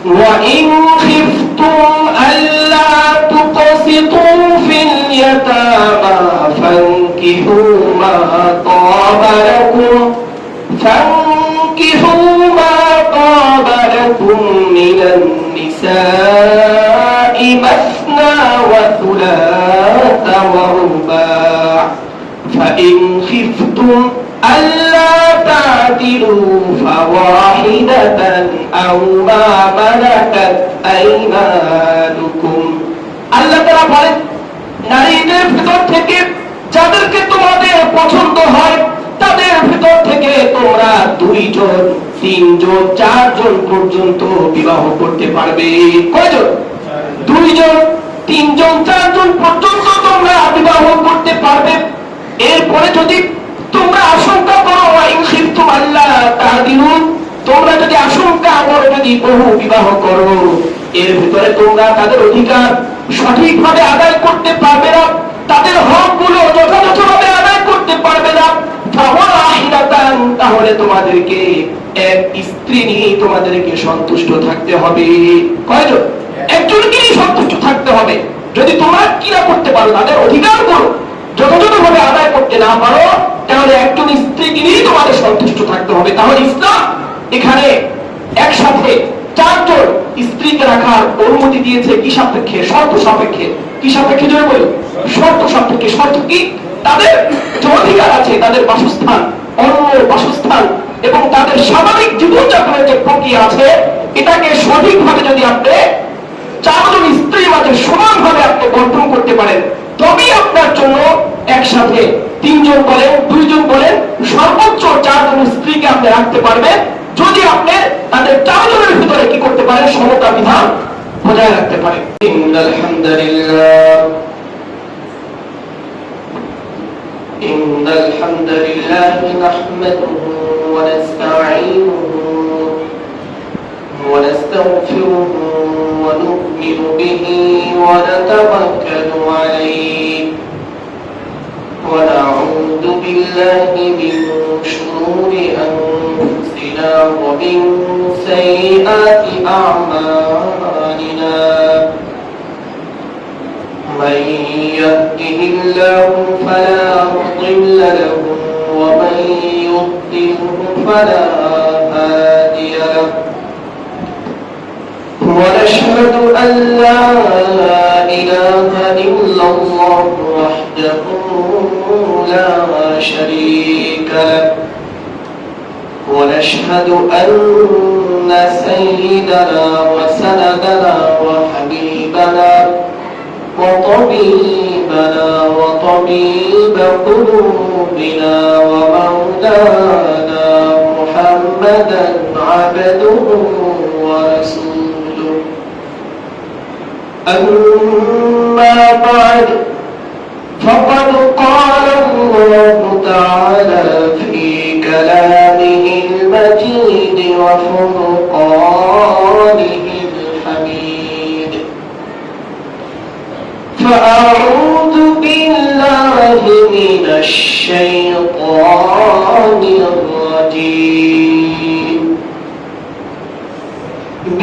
وإن خفتم ألا تقسطوا في اليتامى فانكحوا ما طاب لكم من النساء مثنى وثلاث ورباع فإن خفتم ألا تعدلوا فواحدة أو ما ملكت أيمانكم আল্লাহ তাআলা বলেন নারীদের ভিতর থেকে যাদেরকে তোমাদের পছন্দ হয় তাদের ভিতর থেকে তোমরা 2 জন 3 জন 4 জন পর্যন্ত বিবাহ করতে পারবে। কয়জন? 2 জন 3 জন 4 জন পর্যন্ত তোমরা বিবাহ করতে পারবে। এরপরে যদি তোমরা আশঙ্কা করো ইনখিফতুম আল্লাহ তা'দিলু, তোমরা যদি আশঙ্কা করো যদি বহু বিবাহ করো এর ভিতরে তোমরা তাদের অধিকার সঠিকভাবে আদায় করতে পারবে না, তাদের হকগুলো যথাযথভাবে আদায় করতে পারবে না, তাহলে তোমাদেরকে এক স্ত্রী নিয়ে তোমাদেরকে সন্তুষ্ট থাকতে হবে। কয়জন? একজনকেই সন্তুষ্ট থাকতে হবে। যদি তোমরা কিনা করতে পারো তাদের অধিকারগুলো যথাযথভাবে আদায় করতে না পারো তাহলে একজন স্ত্রীকে নিয়ে তোমাদের সন্তুষ্ট থাকতে হবে। তাহলে ইসলাম এখানে একসাথে 4 জন স্ত্রীকে রাখার অনুমতি দিয়েছে কি সাপেক্ষে? শর্ত সাপেক্ষে। কি সাপেক্ষে জন্য বলি? শর্ত সাপেক্ষে। শর্ত কি? তাদের যে অধিকার আছে, তাদের বাসস্থান, অন্য বাসস্থান এবং তাদের স্বাভাবিক জীবনযাপনের যে প্রক্রিয়া আছে এটাকে সঠিকভাবে যদি আপনি 4 জন স্ত্রীর মাঝে সমানভাবে আপনি বন্টন করতে পারেন তবেই আপনার জন্য একসাথে 3 জন বলেন 2 জন বলেন সর্বোচ্চ 4 জন স্ত্রীকে আপনি রাখতে পারবেন যদি আপনি তাদের 4 জনের ভিতরে কি করতে পারেন? সমতা বিধান বজায় রাখতে পারেন। إن الحمد لله نحمده ونستعينه ونستغفره ونؤمن به ونتوكل عليه ونعوذ بالله من شرور أنفسنا ومن سيئات أعمالنا من يهده الله فلا مضل له ومن يضلله فلا هادي له ونشهد أن لا إله إلا الله وحده لا شريك له ونشهد أن سيدنا وسندنا وحبيبنا وطبيبنا وطبيب قلوبنا ومولانا محمدا عبده ورسوله أما بعد فقد قال الله تعالى في كلامه المجيد وفرقانه الحميد فأعوذ بالله من الشيطان الرجيم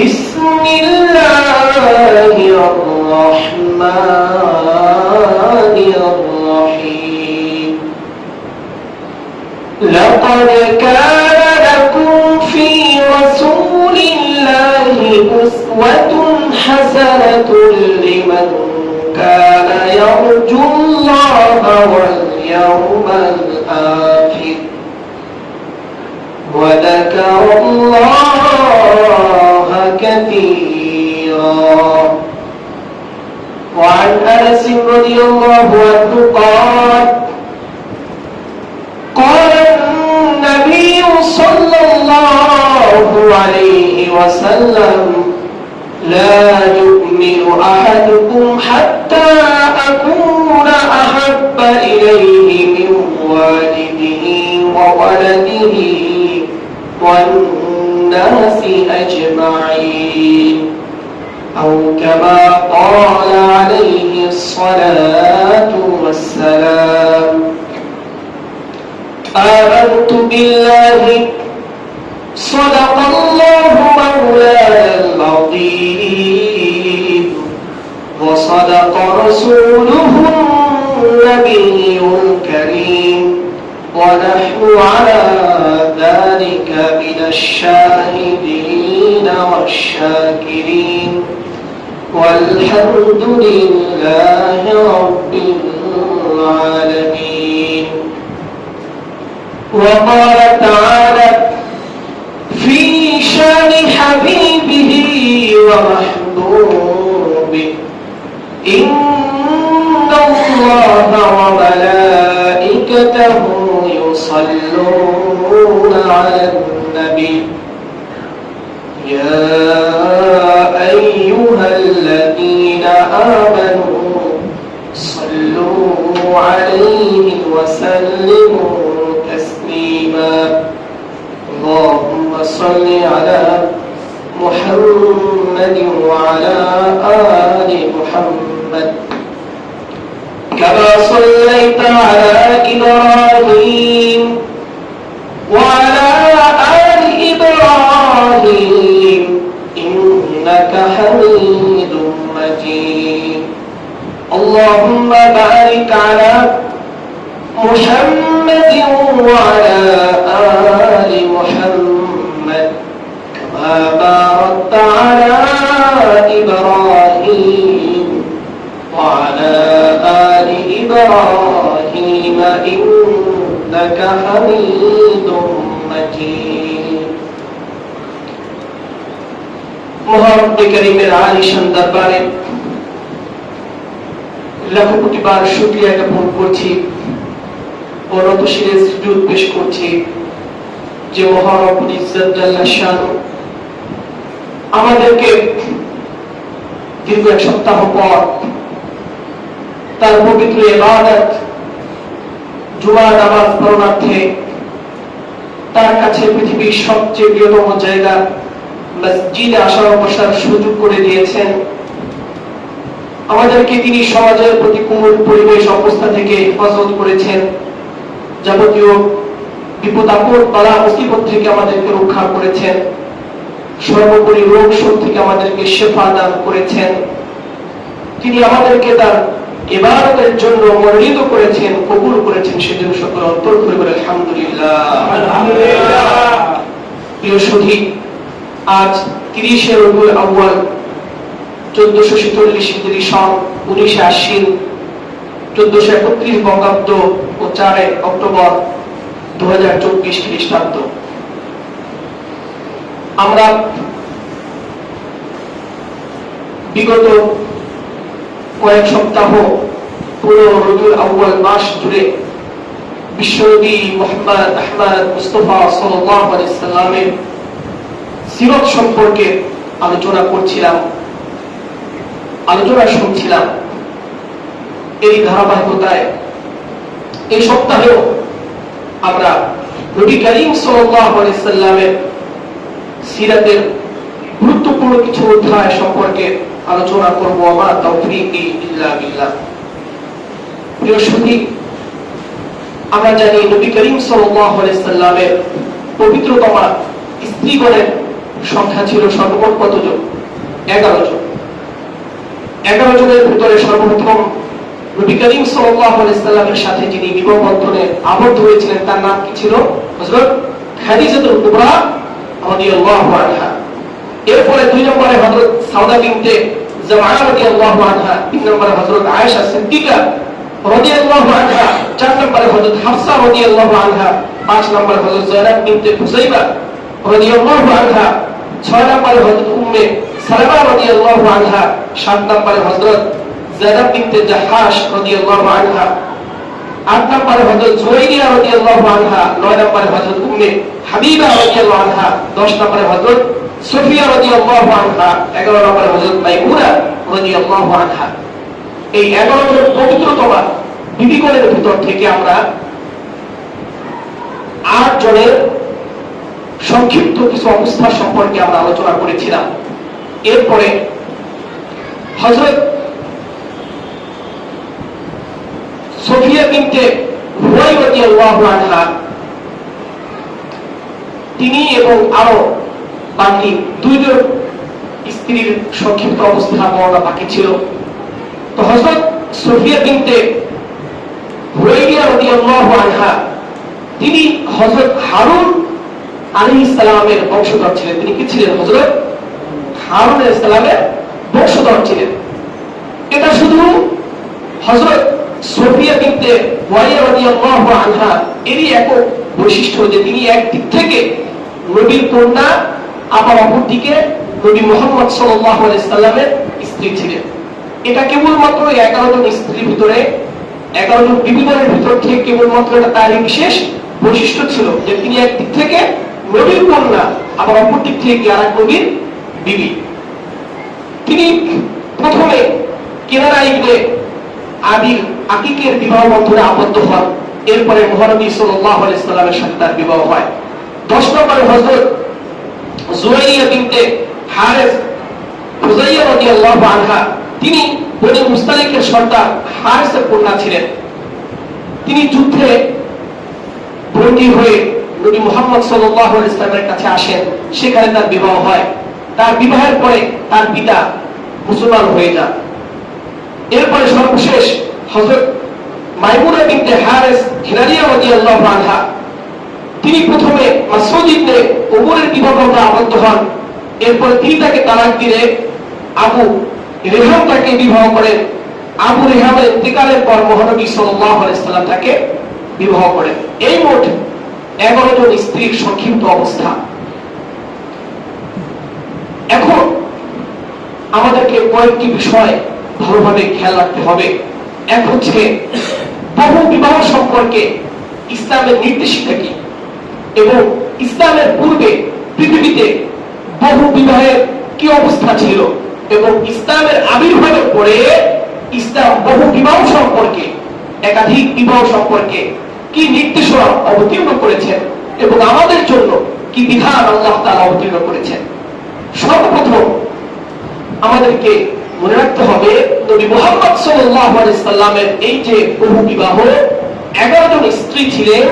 بسم الله الرحمن الرحيم لقد كان لكم في رسول الله أسوة حسنة لمن كان يرجو الله واليوم الآخر وذكر الله كثيرا وعن أنس رضي الله عنه قال النبي صلى الله عليه وسلم لا يؤمن أحدكم حتى أكون أحب إليه من والده وولده والناس أجمعين أو كما قال عليه الصلاة والسلام آمنت بالله صدق الله مولانا العظيم والشاكرين والحمد لله رب العالمين. وقال تعالى في شان حبيبه ومحبوبه إن الله وملائكته يصلون على النبي يا أيها الذين آمنوا صلوا عليه وسلموا تسليما. اللهم صل على محمد وعلى آل محمد كما صليت على إبراهيم وعلى آل إبراهيم إنك حميد مجيد. اللهم بارك على محمد وعلى آل محمد كما باركت على إبراهيم وعلى آل إبراهيم إنك حميد مجيد. মহারব্বে কারীমের আলিশান দরবারে লাখো কোটি বার শুকরিয়া জ্ঞাপন করছি ও নত শিরে সুজুদ পেশ করছি যে মহারব্বুল ইজ্জত জাল্লা শানু আমাদেরকে দীর্ঘ এক সপ্তাহ পর তার পবিত্র ইবাদত জুমা নামাজ পড়াতে তার কাছে পৃথিবীর সবচেয়ে প্রিয়তম জায়গা মসজিদে আসার বসার সুযোগ করে দিয়েছেন। আমাদেরকে তিনি সমাজের প্রতিকূল পরিবেশ অবস্থা থেকে হেফাজত করেছেন, যাবতীয় বিপদ আপদ বালা মুসিবত থেকে আমাদেরকে রক্ষা করেছেন, সর্বোপরি রোগ শোক থেকে আমাদেরকে শেফা দান করেছেন। তিনি আমাদেরকে তার ইবাদতের জন্য মনোনীত করেছেন, কবুল করেছেন, সেজন্য সকল অন্তর খুলে বলে আলহামদুলিল্লাহ। প্রিয় সুধী, আজ 30শে রবিউল আউয়াল 1446 হিজরি সন 19 আশ্বিন 1431 বঙ্গাব্দ ও 4 অক্টোবর 2024 খ্রিস্টাব্দ। আমরা বিগত কয়েক সপ্তাহ পুরো রবিউল আউয়াল মাস জুড়ে বিশ্বনবী মুহাম্মদ আহমদ মুস্তাফা সাল্লাল্লাহু আলাইহি সাল্লামের সিরাত সম্পর্কে আলোচনা করছিলাম, আলোচনা শুনছিলাম। এই ধারাবাহিকতায় এই সপ্তাহেও আমরা নবী করিম সাল্লাল্লাহু আলাইহি সাল্লামের সিরাতের গুরুত্বপূর্ণ কিছু অধ্যায় সম্পর্কে আলোচনা করব। আমার তাওফীকি ইল্লা বিল্লাহ। প্রিয় সুধী, আমরা জানি নবী করিম সাল্লাল্লাহু আলাইহি সাল্লামের পবিত্রতমা স্ত্রীগণের সংখ্যা ছিল সর্বমোট কতজন? 11 জন। 11 জনের ভিতরে সর্বপ্রথম নবী করিম সাল্লাল্লাহু আলাইহি সাল্লামের সাথে যিনি বিবাহ বন্ধনে আবদ্ধ হয়েছিলেন তার নাম কি ছিল? হযরত খাদিজাতুল কুবরা রাদিয়াল্লাহু আনহা। এরপরে 2 নম্বরে হযরত সাউদা বিনতে জামআ রাদিয়াল্লাহু আনহা, 3 নম্বরে হযরত আয়েশা সিদ্দিকা রাদিয়াল্লাহু আনহা, 4 নম্বরে হযরত হাফসা রাদিয়াল্লাহু আনহা, 5 নম্বরে হযরত যায়েদ বিনতে হুযাইবা রাদিয়াল্লাহু আনহা, 6 নম্বরে হযরত উম্মে সালামা রাদিয়াল্লাহু আনহা, 7 নম্বরে হযরত যায়েদ বিনতে জাহাশ রাদিয়াল্লাহু আনহা, 8 নম্বরে হযরত জুওয়াইরিয়া রাদিয়াল্লাহু আনহা, 9 নম্বরে হযরত উম্মে হাবিবা রাদিয়াল্লাহু আনহা, 10 নম্বরে হযরত সুফিয়া রাদিয়াল্লাহু আনহা, 11 নম্বরে হযরত মাইমুনা রাদিয়াল্লাহু আনহা। এই 11 জনের পবিত্রতমা বিবিগণের ভিতর থেকে আমরা 8 জনের সংক্ষিপ্ত কিছু অবস্থা সম্পর্কে আমরা আলোচনা করেছিলাম। এরপরে হযরত সুফিয়া বিনতে হুয়াই রাদিয়াল্লাহু আনহা, তিনি এবং আরো বাকি 2 জন স্ত্রীর সংক্ষিপ্ত অবস্থা বর্ণনা বাকি ছিল। তো হযরত সুফিয়া বিনতে হুয়াইয়া রাদিয়াল্লাহু আনহা, তিনি হযরত হারুন আলাইহিস সালামের বংশধর ছিলেন। তিনি কি ছিলেন? হযরত হারুন আলাইহিস সালামের বংশধর ছিলেন। এটা শুধু হযরত সোফিয়া বিনতে মুয়াইয়া রাদিয়াল্লাহু আনহা এরই একক বৈশিষ্ট্য যে তিনি একদিক থেকে নবীর কন্যা, আবার অপরদিকে নবী মুহাম্মদ সাল্লাল্লাহু আলাইহি সাল্লামের স্ত্রী ছিলেন। এটা কেবলমাত্র 11 জন স্ত্রীর ভিতরে, 11 জন বিবিদের ভিতর থেকে কেবলমাত্র এটা তারই বিশেষ বৈশিষ্ট্য ছিল যে তিনি একদিক থেকে নবীর কন্যা, আবার অপর দিক থেকে আরেক নবীর বিবি। তিনি প্রথমে কিনারা ইবনে আবিল আকিকের বিবাহ বন্ধনে আবদ্ধ হন। এরপরে মহানবী সাল্লাল্লাহু আলাইহি সাল্লামের সাথে তার বিবাহ হয়। 10 নম্বরে হযরত জুরাইয়া বিনতে হারিস খুজাইয়া রাদিয়াল্লাহু আনহা, তিনি বনি মুস্তালিকের সর্দার হারিসের কন্যা ছিলেন। তিনি যুদ্ধে বন্দী হয়ে নবী মুহাম্মদ সাল্লাল্লাহু আলাইহি সাল্লামের কাছে আসেন, সেখানে তার বিবাহ হয়। তার বিবাহের পরে তার পিতা মুসলমান হয়ে যান। এরপরে সর্বশেষ হযরত মাইমুনা বিনতে হারিস হিলালিয়া রাদিয়াল্লাহু আনহা, তিনি প্রথমে মাসউদ ইবনে উমরের বিবাহ বন্ধনে আবদ্ধ হন। এরপর তিনি তাকে তালাক দিলে আবু রেহাম তাকে বিবাহ করেন। আবু রেহামের ইন্তেকালের পর মহানবী সাল্লাল্লাহু আলাইহি সাল্লাম তাকে বিবাহ করেন। এই মোট 11 জন স্ত্রীর সংক্ষিপ্ত অবস্থা। এখন আমাদেরকে কয়েকটি বিষয় ভালোভাবে খেয়াল রাখতে হবে। এক হচ্ছে বহু বিবাহ সম্পর্কে ইসলামের নির্দেশিকা কি, এবং ইসলামের পূর্বে পৃথিবীতে বহু বিবাহের কি অবস্থা ছিল, এবং ইসলামের আবির্ভাবের পরে ইসলাম বহু বিবাহ সম্পর্কে, একাধিক বিবাহ সম্পর্কে কি নির্দেশনা অবতীর্ণ করেছেন, এবং আমাদের জন্য কি বিধান আল্লাহ তাআলা অবতীর্ণ করেছেন। সর্বপ্রথম আমাদেরকে মনে রাখতে হবে নবী মুহাম্মদ সাল্লাল্লাহু আলাইহি সাল্লামের এই যে বহু বিবাহ, 11 জন স্ত্রী ছিলেন।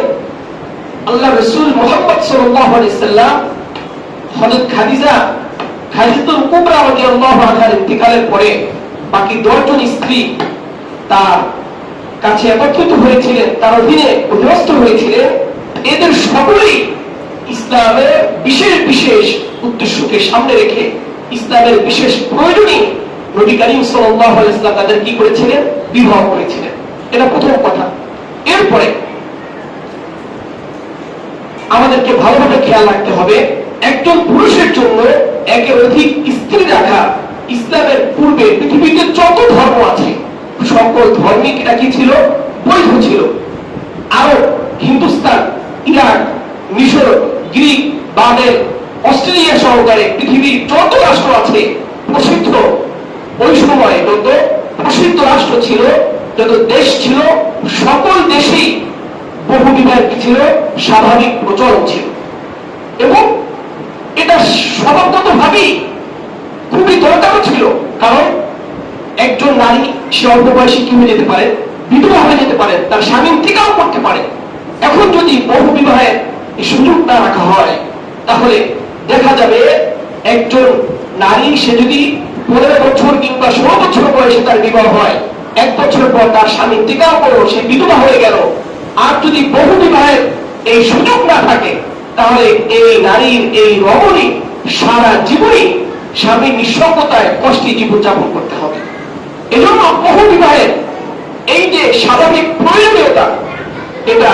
আল্লাহ রাসূল মুহাম্মদ সাল্লাল্লাহু আলাইহি সাল্লাম হযরত খাদিজাতুল কুবরা রাদিয়াল্লাহু আনহার ইন্তেকালের পরে বাকি 10 জন স্ত্রী তার কাছে একত্রিত হয়েছিলেন, তার অধীনে অধীনস্থ হয়েছিলেন। এদের সকলেই ইসলামের বিশেষ বিশেষ উদ্দেশ্যকে সামনে রেখে, ইসলামের বিশেষ প্রয়োজনে নবী করিম সাল্লাল্লাহু আলাইহি ওয়াসাল্লাম তাদের কি করেছিলেন, বিবাহ করেছিলেন। এটা প্রথম কথা। এরপরে আমাদেরকে ভালোভাবে খেয়াল রাখতে হবে, একজন পুরুষের জন্য একের অধিক স্ত্রী রাখা ইসলামের পূর্বে পৃথিবীতে যত ধর্ম আছে সকল ধর্মই এটা কি ছিল, বৈধ ছিল। আরব, হিন্দুস্তান, ইরাক, মিশর, গ্রিক, বাবেল, অস্ট্রেলিয়া সহকারে পৃথিবীর যত রাষ্ট্র আছে প্রসিদ্ধ, ওই সময় যত প্রসিদ্ধ রাষ্ট্র ছিল, যত দেশ ছিল, সকল দেশেই বহু বিবাহের কি ছিল, স্বাভাবিক প্রচলন ছিল। এবং এটা স্বভাবগতভাবেই খুবই দরকারও ছিল, কারণ একজন নারী সে অল্প বয়সে কি হয়ে যেতে পারে, বিধবা হয়ে যেতে পারে, তার স্বামী ইন্তেকাল করতে পারে। এখন যদি বহু বিবাহের সুযোগ না রাখা হয়, তাহলে দেখা যাবে একজন নারী সে যদি 15 বছর কিংবা 16 বছর বয়সে তার বিবাহ হয়, 1 বছর পর তার স্বামী ইন্তেকাল করলো, সে বিধবা হয়ে গেল। আর যদি বহু বিবাহের এই সুযোগ না থাকে, তাহলে এই নারীর এই রমণী সারা জীবনই স্বামী নিঃসঙ্গতায় কষ্টে জীবনযাপন করতে হবে। এজন্য বহু বিবাহের এই যে স্বাভাবিক প্রয়োজনীয়তা, এটা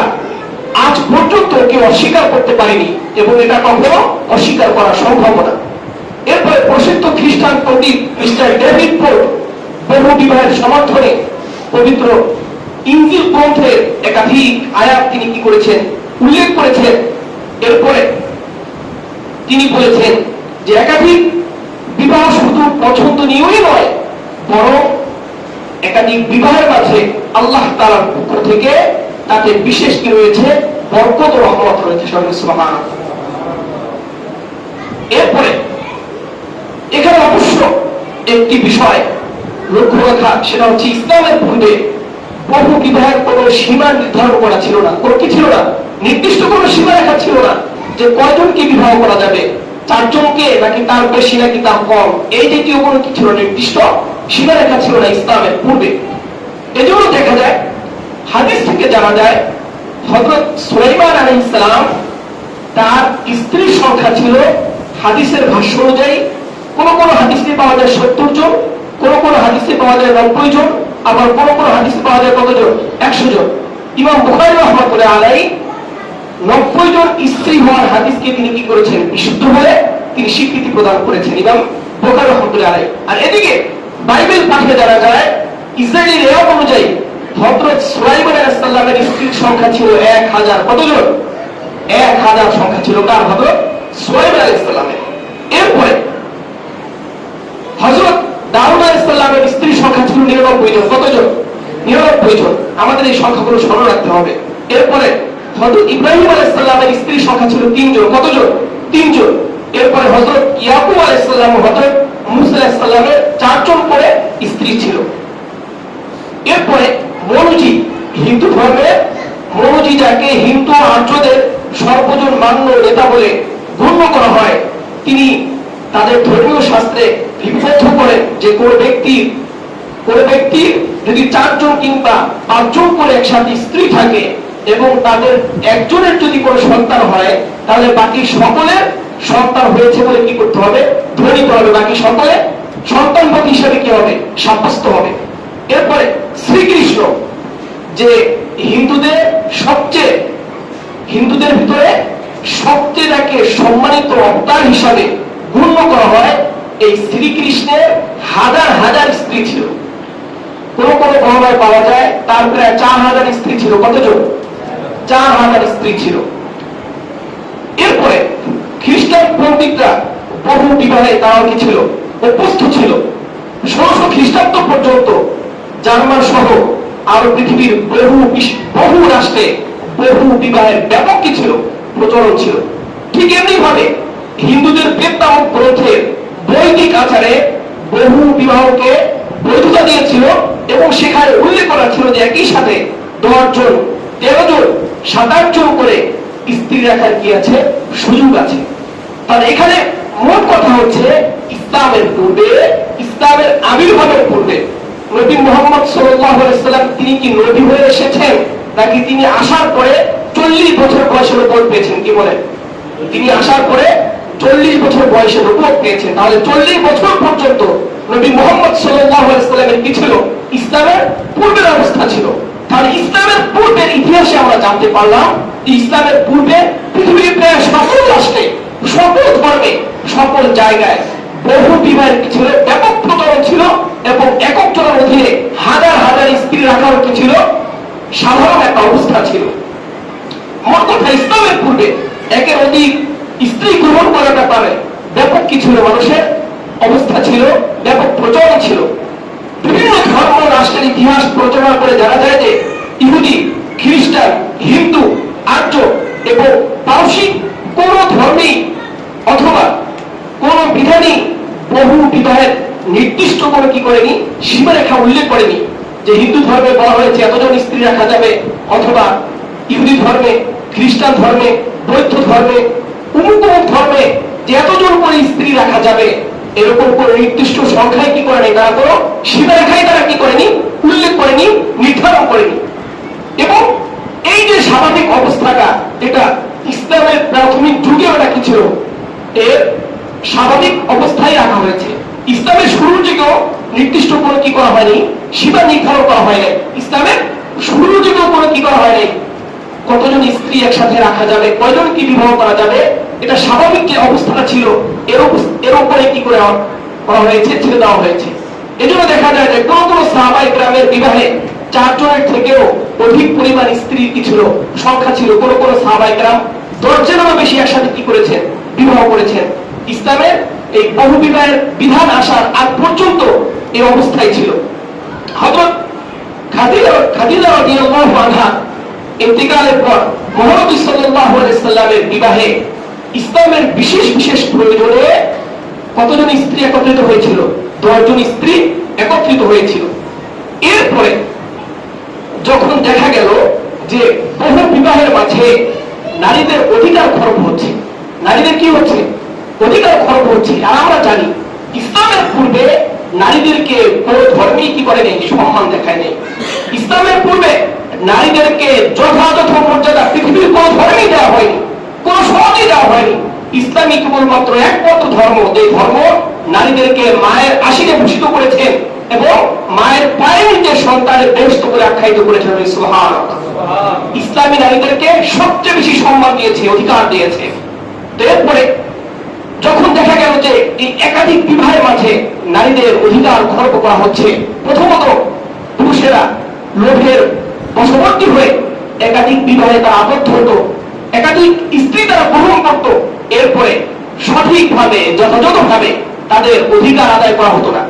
আজ পর্যন্ত কেউ অস্বীকার করতে পারেনি, এবং এটা কখনো অস্বীকার করা সম্ভব না। এরপরে প্রসিদ্ধ খ্রিস্টান পণ্ডিত মিস্টার ডেভিড ফোর্ড বহু বিবাহের সমর্থনে পবিত্র ইনজিল গ্রন্থের একাধিক আয়াত তিনি কি করেছেন, উল্লেখ করেছেন। এরপরে তিনি বলেছেন যে একাধিক বিবাহ শুধু পছন্দনীয়ই নয়, বরং একাধিক বিবাহের মাঝে আল্লাহ তাআলার পক্ষ থেকে তাতে বিশেষ কি রয়েছে, বরকত ও রহমত রয়েছে। সুবহানাল্লাহ। এরপরে এখানে অবশ্য একটি বিষয় লক্ষ্য রাখা, সেটা হচ্ছে ইসলামের পূর্বে বহু বিবাহের কোনো সীমা নির্ধারণ করা ছিল না, কোনো কি ছিল না, নির্দিষ্ট কোনো সীমা রেখা ছিল না যে কয়জনকে বিবাহ করা যাবে, 4 জনকে নাকি তার বেশি নাকি তার কম, এই জাতীয় কোনো কি ছিল, নির্দিষ্ট সীমা রেখা ছিল না ইসলামের পূর্বে। এজন্য দেখা যায়, হাদিস থেকে জানা যায়, হযরত সুলাইমান আলাইহিস সালাম তার স্ত্রীর সংখ্যা ছিল হাদিসের ভাষ্য অনুযায়ী কোন কোন হাদিসে পাওয়া যায় 70 জন, কোন কোন হাদিসে পাওয়া যায় 90 জন, আবার কোন কোন হাদিসে পাওয়া যায় কতজন? 100 জন। ইমাম বুখারী রাহমাতুল্লাহ আলাইহি 90 জন স্ত্রী হওয়ার হাদিসকে তিনি কি করেছেন? বিশুদ্ধ বলে তিনি স্বীকৃতি প্রদান করেছেন ইমাম বুখারী রাহমাতুল্লাহ আলাইহি। আর এদিকে বাইবেল পাঠে যারা যায়, ইসরায়েলি রেওয়াত অনুযায়ী হযরত সুলাইমান আলাইহিস সালামের স্ত্রীর সংখ্যা ছিল 1000। কতজন? 1000 সংখ্যা ছিল কার? হযরত সুলাইমান আলাইহিস সালামের। এরপরে হযরত দাউদ আলাইহিস সালামের স্ত্রীর সংখ্যা ছিল 99 জন। কতজন? 99 জন। আমাদের এই সংখ্যাগুলো স্মরণ রাখতে হবে। এরপরে হযরত ইব্রাহিম আলাইহিস সালামের স্ত্রীর সংখ্যা ছিল 3 জন। কতজন? 3 জন। এরপরে হযরত ইয়াকুব আলাইহিস সালাম, হযরত মুসা আলাইহিস সালামের 4 জন করে স্ত্রী ছিল। এরপরে মনুজি, হিন্দু ধর্মের মনুজি, যাকে হিন্দু আর্যদের সর্বজন মান্য নেতা বলে গণ্য করা হয়, তিনি তাদের ধর্মীয় শাস্ত্রে লিপিবদ্ধ করেন যে কোন ব্যক্তি যদি 4 জন কিংবা 5 জন করে একসাথে স্ত্রী থাকে এবং তাদের একজনের যদি কোনো সন্তান হয়, তাহলে বাকি সকলের সন্তান হয়েছে বলে কি করতে হবে? ধরে নিতে হবে। বাকি সকলে সন্তানবতী হিসেবে কি হবে? সাব্যস্ত হবে। এরপরে শ্রীকৃষ্ণ, যে হিন্দুদের ভিতরে সবচেয়ে যাকে সম্মানিত অবতার হিসাবে গণ্য করা হয়, এই শ্রীকৃষ্ণের হাজার হাজার স্ত্রী ছিল। কোন কোন বর্ণনায় পাওয়া যায় তার প্রায় 4000 স্ত্রী ছিল। কতজন? 4000 স্ত্রী ছিল। এরপরে খ্রিস্টান পণ্ডিতরা বহু বিবাহে তারা কি ছিল? অভ্যস্ত ছিল। 1600 খ্রিস্টাব্দ পর্যন্ত জার্মান সহ আরো পৃথিবীর বহু রাষ্ট্রে বহু বিবাহের ব্যাপক কি ছিল? প্রচলন ছিল। ঠিক এমনি ভাবে হিন্দুদের বেদনামক গ্রন্থের বৈদিক আচারে বহু বিবাহকে বৈধতা দিয়েছিল এবং সেখানে উল্লেখ করা ছিল যে একই সাথে 10 জন, 13 জন, 7-8 জন করে স্ত্রী রাখার কি আছে? সুযোগ আছে। তাহলে এখানে মোট কথা হচ্ছে, ইসলামের পূর্বে, ইসলামের আবির্ভাবের পূর্বে নবী মুহাম্মদ সাল্লাল্লাহু আলাইহি ওয়াসাল্লাম তিনি কি নবী হয়ে এসেছেন, নাকি তিনি আসার পরে 40 বছর বয়সে নবুয়ত পেয়েছেন? কি বলেন? তিনি আসার পরে 40 বছর বয়সে নবুয়ত পেয়েছেন। তাহলে 40 বছর পর্যন্ত নবী মুহাম্মদ সাল্লাল্লাহু আলাইহি ওয়াসাল্লামের কি ছিল? ইসলামের পূর্বের অবস্থা ছিল। তাহলে ইসলামের পূর্বের ইতিহাসে আমরা জানতে পারলাম ইসলামের পূর্বে পৃথিবীর প্রায় সকল রাষ্ট্রে, সকল ধর্মে, সকল জায়গায় বহু বিবাহের কি ছিল? ব্যাপক প্রচলন ছিল এবং একক জনের অধীনে হাজার হাজার স্ত্রী রাখার কি ছিল? সাধারণ একটা অবস্থা ছিল। মোট কথা, ইসলামের পূর্বে একের অধিক স্ত্রী গ্রহণ করার ব্যাপারে ব্যাপক কি ছিল? মানুষের অবস্থা ছিল, ব্যাপক প্রচলন ছিল। বিভিন্ন ধর্ম রাষ্ট্রের ইতিহাস প্রচার করে জানা যায় যে ইহুদি, খ্রিস্টান, হিন্দু, আর্য এবং পারসিক কোন ধর্মেই অথবা কোন বিধানই বহু বিবাহের নির্দিষ্ট করে কি করেনি? সীমারেখা উল্লেখ করেনি যে হিন্দু ধর্মে বলা হয়েছে এতজন স্ত্রী রাখা যাবে, অথবা ইহুদি ধর্মে, খ্রিস্টান ধর্মে, বৌদ্ধ ধর্মে, অমুক ধর্মে যে এতজন করে স্ত্রী রাখা যাবে, এরকম কোন নির্দিষ্ট সংখ্যায় কি করেনি? তারা কোনো সীমারেখায় তারা কি করেনি? উল্লেখ করেনি, নির্ধারণ করেনি। এবং এই যে স্বাভাবিক অবস্থাটা, এটা ইসলামের প্রাথমিক যুগে ওটা কি ছিল? এর স্বাভাবিক অবস্থায় রাখা হয়েছে। ইসলামের শুরুর যুগেও নির্দিষ্ট কোনো কি করা হয়নি? সীমা নির্ধারণ করা হয় নাই। ইসলামের শুরুর যুগেও কোনো কি করা হয় নাই? কতজন স্ত্রী একসাথে রাখা যাবে, কয়জন কি বিবাহ করা যাবে, এটা স্বাভাবিক যে অবস্থাটা ছিল এর উপরে কি করা হয়েছে? ছেড়ে দেওয়া হয়েছে। এজন্য দেখা যায় যে কোন কোন সাহাবায়ে কেরামের বিবাহে 4 জনের থেকেও অধিক পরিমাণ স্ত্রী কি ছিল? সংখ্যা ছিল। কোন কোন সাহাবায়ে কেরাম 10 জনেরও বেশি একসাথে কি করেছেন? বিবাহ করেছেন। ইসলামের এই বহু বিবাহের বিধান আসার আগ পর্যন্ত এই অবস্থায় ছিল। হযরত খাদিজা রাদিয়াল্লাহু আনহা ইন্তিকালের পর মহানবী সাল্লাল্লাহু আলাইহি সাল্লামের বিবাহে ইসলামের বিশেষ বিশেষ প্রয়োজনে কতজন স্ত্রী একত্রিত হয়েছিল? 10 জন স্ত্রী একত্রিত হয়েছিল। এরপরে যখন দেখা গেল যে বহু বিবাহের মাঝে নারীদের অধিকার খর্ব হচ্ছে, নারীদের কি হচ্ছে? অধিকার খর্ব হচ্ছে। আর আমরা জানি ইসলামের পূর্বে নারীদেরকে কোন ধর্মেই কি করে নেই? সম্মান দেখায় নেই। ইসলামের পূর্বে নারীদেরকে যথাযথ মর্যাদা পৃথিবীর কোন ধর্মেই দেওয়া হয়নি, কোন সমাজে দেওয়া হয়নি। ইসলামী কেবলমাত্র একমাত্র ধর্ম, যে ধর্ম নারীদেরকে মায়ের আশিরে ভূষিত করেছেন এবং মায়ের পায়ের নিচে সন্তানের বেহেশত করে আখ্যায়িত করেছেন। সুবহানাল্লাহ। ইসলামী নারীদেরকে সবচেয়ে বেশি সম্মান দিয়েছে, অধিকার দিয়েছে। এরপরে যখন দেখা গেল যে এই একাধিক বিবাহের মাঝে নারীদের অধিকার খর্ব করা হচ্ছে, প্রথমত পুরুষেরা লোভের বশবর্তী হয়ে একাধিক বিবাহে তারা আবদ্ধ হতো, একাধিক স্ত্রী তারা গ্রহণ করত। এরপরে সঠিকভাবে যথাযথভাবে তাদের অধিকার আদায় করা হতো না,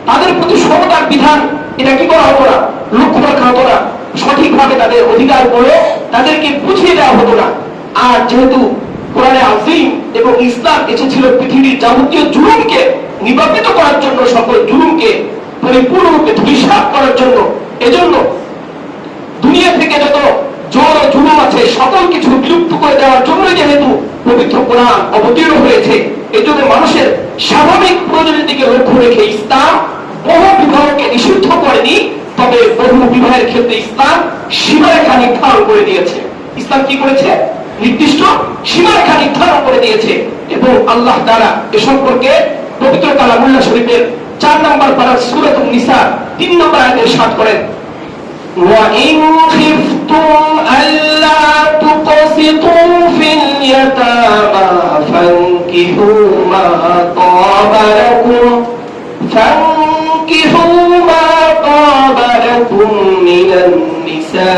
তাদের প্রতি সমতার বিধান এটা কি করা হতো না, লক্ষ্য রাখা হতো না, সঠিকভাবে তাদের অধিকার করে তাদেরকে বুঝিয়ে দেওয়া হতো না। আর যেহেতু কোরআনে আযীম এবং ইসলাম এসেছিল পৃথিবীর যাবতীয় জুলুমকে নিবাপিত করার জন্য, সকল জুলুমকে পরিপূর্ণরূপে ধূলিসাৎ করার জন্য, এজন্য দুনিয়া থেকে যত জোর ও জুলুম আছে সকল কিছু বিলুপ্ত করে দেওয়ার জন্য যেহেতু পবিত্র কোরআন অবতীর্ণ হয়েছে, এই জন্য মানুষের স্বাভাবিক প্রয়োজনের দিকে লক্ষ্য রেখে ইসলাম বহু বিবাহকে নিষিদ্ধ করেনি, তবে বহু বিবাহের ক্ষেত্রে ইসলাম সীমারেখা নির্ধারণ করে দিয়েছে। ইসলাম কি করেছে? নির্দিষ্ট সীমারেখা নির্ধারণ করে দিয়েছে। এবং আল্লাহ তাআলা এ সম্পর্কে পবিত্র কালামুল্লাহ শরীফের 4 নম্বর পারা সূরাতুন নিসা 3 নম্বর আয়াতে ইরশাদ করেন, وَإِنْ خِفْتُمْ أَلَّا تُقْسِطُوا فِي الْيَتَامَى فَانكِحُوا مَا طَابَ لَكُم مِّنَ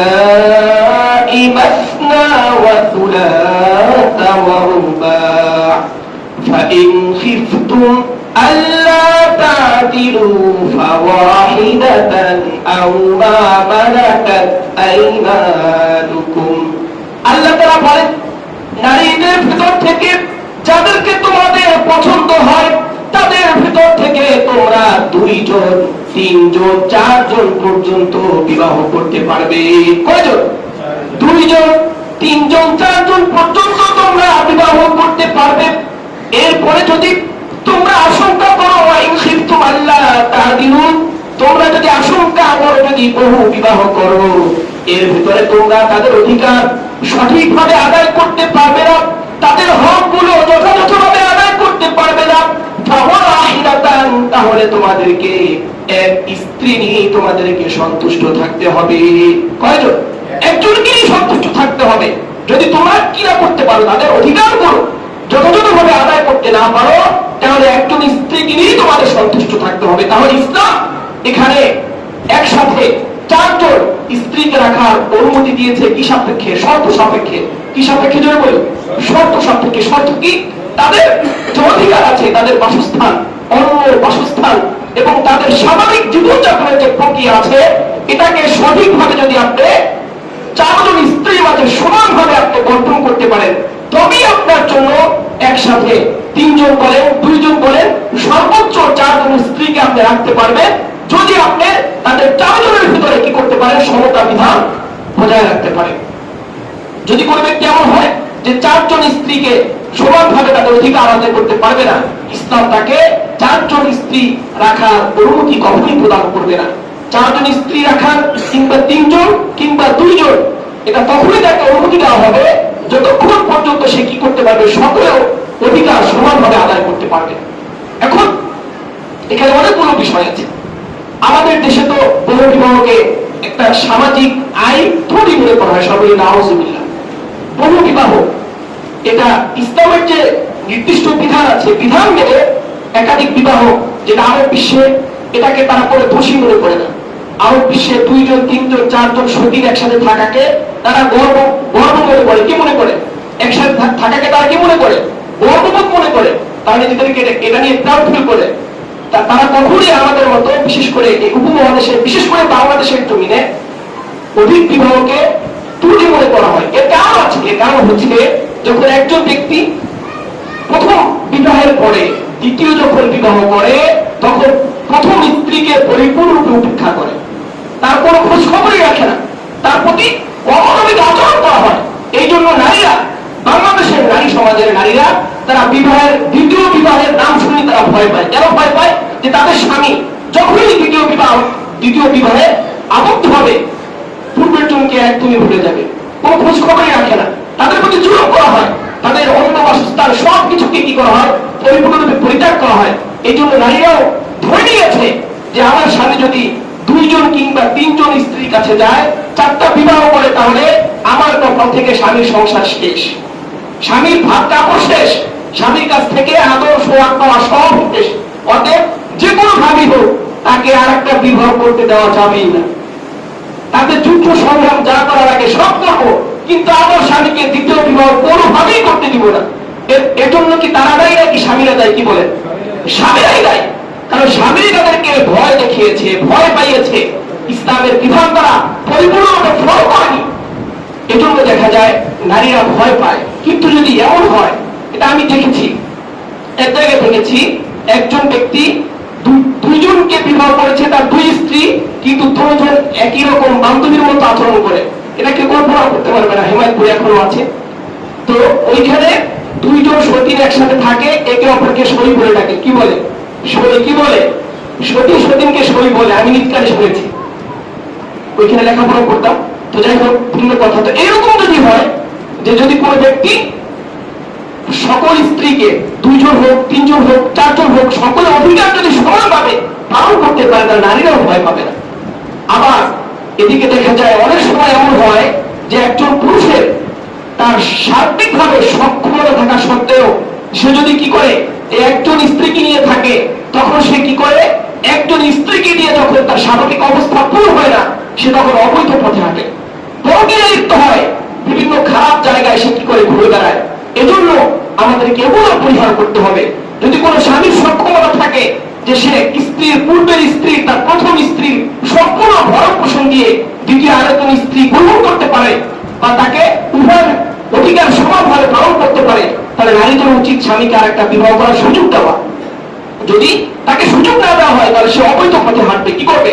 النِّسَاءِ مَثْنَى وَثُلَاثَ وَرُبَاعَ فَإِنْ خِفْتُمْ أَلَّا تَعْدِلُوا فَوَاحِدَةً أَوْ مَا مَلَكَتْ أَيْمَانُكُمْ। আল্লাহ তাআলা বলেন, নারীদের ভিতর থেকে যাদেরকে তোমাদের পছন্দ হয় তাদের ভিতর থেকে তোমরা 2 জন 3 জন 4 জন পর্যন্ত বিবাহ করতে পারবে। কয়জন? 2 জন 3 জন 4 জন পর্যন্ত তোমরা বিবাহ করতে পারবে। এরপরে যদি তোমরা আশঙ্কা করো, তোমরা যদি আশঙ্কা করো যদি বহু বিবাহ করো, এর ভিতরে তোমরা তাদের অধিকার সঠিকভাবে আদায় করতে পারবে না, তাদের হকগুলো যথাযথভাবে আদায় করতে পারবে না, তাহলে তোমাদেরকে এক স্ত্রী নিয়ে তোমাদেরকে সন্তুষ্ট থাকতে হবে। কয়জন? একজনকে নিয়ে সন্তুষ্ট থাকতে হবে। যদি তোমরা কিনা করতে পারো, তাদের অধিকারগুলো যথাযথভাবে আদায় করতে না পারো, তাহলে একজন স্ত্রীকে নিয়ে তোমাদের সন্তুষ্ট থাকতে হবে। তাহলে ইসলাম এখানে একসাথে 4 জন স্ত্রীকে রাখার অনুমতি দিয়েছে কি সাপেক্ষে? শর্ত সাপেক্ষে। কি সাপেক্ষে জন্য বলি? শর্ত সাপেক্ষে। শর্ত কি? তাদের যে অধিকার আছে, তাদের বাসস্থান, অন্য বাসস্থান এবং তাদের স্বাভাবিক জীবনযাপনের যে প্রক্রিয়া আছে, এটাকে সঠিকভাবে যদি আপনি 4 জন স্ত্রীর মাঝে সমানভাবে আপনি বন্টন করতে পারেন, তবেই আপনার জন্য একসাথে 3 জন বলেন 2 জন বলেন সর্বোচ্চ 4 জন স্ত্রীকে আপনি রাখতে পারবেন, যদি আপনি তাদের 4 জনের ভিতরে কি করতে পারেন? সমতা বিধান বজায় রাখতে পারেন। যদি কোনো ব্যক্তি এমন হয় যে 4 জন স্ত্রীকে সমানভাবে তাদের অধিকার আদায় করতে পারবে না, ইসলাম তাকে 4 জন স্ত্রী রাখার অনুমতি কখনই প্রদান করবে না। 4 জন স্ত্রী রাখার কিংবা 3 জন কিংবা 2 জন, এটা তখনই তাকে অনুমতি দেওয়া হবে যতক্ষণ পর্যন্ত সে কি করতে পারবে? সকল অধিকার সমানভাবে আদায় করতে পারবে। এখন এখানে অনেকগুলো বিষয় আছে। আমাদের দেশে তো বহু বিবাহকে একটা সামাজিক আইন তৈরি মনে করা হয়, সবাই নাউজুবিল্লাহ। বহু বিবাহ এটা ইসলামের যে নির্দিষ্ট বিধান আছে, বিধান মেনে একাধিক বিবাহ, যেটা আরব বিশ্বে এটাকে তারা করে দোষী মনে করে না। আরব বিশ্বে 2 জন 3 জন 4 জন সতীর একসাথে থাকাকে তারা গর্ব মনে করে। কি মনে করে? একসাথে থাকাকে তারা কি মনে করে? গর্ববোধ মনে করে। তারা নিজেদেরকে এটা নিয়ে প্রাউড ফিল করে। তারা কখনই আমাদের মতো, বিশেষ করে এই উপমহাদেশে, বিশেষ করে বাংলাদেশের জমিনে অধিক বিবাহকে ত্রুটি মনে করা হয়। এর কারণ আছে। এর কারণ হচ্ছে যখন একজন ব্যক্তি প্রথম বিবাহের পরে দ্বিতীয় যখন বিবাহ করে, তখন প্রথম স্ত্রীকে পরিপূর্ণরূপে উপেক্ষা করে, তার কোনো খোঁজ খবরই রাখে না, তার প্রতি অমানবিক আচরণ করা হয়। এই জন্য নারীরা, বাংলাদেশের নারী সমাজের নারীরা, তারা দ্বিতীয় বিবাহের নাম শুনে তারা ভয় পায়। কেন ভয় পায়? যে তাদের স্বামী যখনই দ্বিতীয় বিবাহে আবদ্ধ হবে, পূর্বের জনকে একদমই ভুলে যাবে, কোনো খোঁজ খবরই রাখে না, তাদের প্রতি জুলুম করা হয়, তাদের অন্য বাসস্থান সবকিছুকে কি করা হয়? পরিপূর্ণরূপে পরিত্যাগ করা হয়। এই জন্য নারীরাও ধরে নিয়েছে যে আমার স্বামী যদি 2 জন কিংবা 3 জন স্ত্রীর কাছে যায়, 4টা বিবাহ করে, তাহলে আমার কপাল থেকে স্বামীর সংসার শেষ, স্বামীর ভাত কাপড় শেষ, স্বামীর কাছ থেকে আদর সোহাগ পাওয়া সব শেষ। অতএব যে কোনো ভাবি হোক তাকে আর একটা বিবাহ করতে দেওয়া যাবেই না। তাদের যুদ্ধ সংগ্রাম যা করার আগে সব করবো, কিন্তু আমার স্বামীকে দ্বিতীয় বিবাহ কোনোভাবেই করতে দিব না। এজন্য কি তারা দায়ী নাকি স্বামীরা দায়ী? কি বলেন? স্বামীরাই দায়ী। কারণ স্বামী তাদেরকে ভয় দেখিয়েছে, ভয় পাইয়েছে, ইসলামের বিধান তারা পরিপূর্ণভাবে ফলো করেনি। এজন্য দেখা যায় নারীরা ভয় পায়। কিন্তু যদি এমন হয়, এটা আমি দেখেছি, এক জায়গায় দেখেছি, একজন ব্যক্তি 2 জনকে বিবাহ করেছে, তার 2 স্ত্রী, কিন্তু 2 জন একই রকম বান্ধবীর মতো আচরণ করে। এটা কেউ কল্পনা করতে পারবে না, হেমায়তপুরে এখনো আছে। তো ওইখানে 2 জন সতীন একসাথে থাকে, একে অপরকে সই বলে ডাকে। কি বলে? সই। কি বলে? সতী সতীনকে সই বলে। আমি নিৎকারে শুনেছি, ওইখানে লেখাপড়া করতাম। তো যাই হোক, ভিন্ন কথা। তো এরকম যদি হয় যে যদি কোনো ব্যক্তি সকল স্ত্রীকে 2 জন হোক, 3 জন হোক, 4 জন হোক, সকল অধিকার যদি সমানভাবে পালন করতে পারে, তাহলে নারীরাও ভয় পাবে না। আবার এদিকে দেখা যায় অনেক সময় এমন হয় যে একজন পুরুষের তার সার্বিকভাবে সক্ষমতা থাকা সত্ত্বেও সে যদি কি করে, একজন স্ত্রীকে নিয়ে থাকে, তখন সে কি করে, একজন স্ত্রীকে নিয়ে যখন তার স্বাভাবিক অবস্থা পূর্ণ হয় না, সে তখন অবৈধ পথে হাঁটে, পরকীয়ায় লিপ্ত হয়, বিভিন্ন খারাপ জায়গায় সে কি করে ঘুরে বেড়ায়। এজন্য আমাদেরকে এগুলো পরিহার করতে হবে। যদি কোনো স্বামীর সক্ষমতা থাকে যে সে স্ত্রীর পূর্বের স্ত্রী, তার প্রথম স্ত্রীর সম্পূর্ণ ভরণ পোষণ দিয়ে দ্বিতীয় আরেকজন স্ত্রী গ্রহণ করতে পারে, বা তাকে উভয় অধিকার সমানভাবে পালন করতে পারে, তাহলে নারীদের উচিত স্বামীকে আরেকটা বিবাহ করার সুযোগ দেওয়া। যদি তাকে সুযোগ না দেওয়া হয়, তাহলে সে অবৈধ পথে হাঁটবে। কি করবে?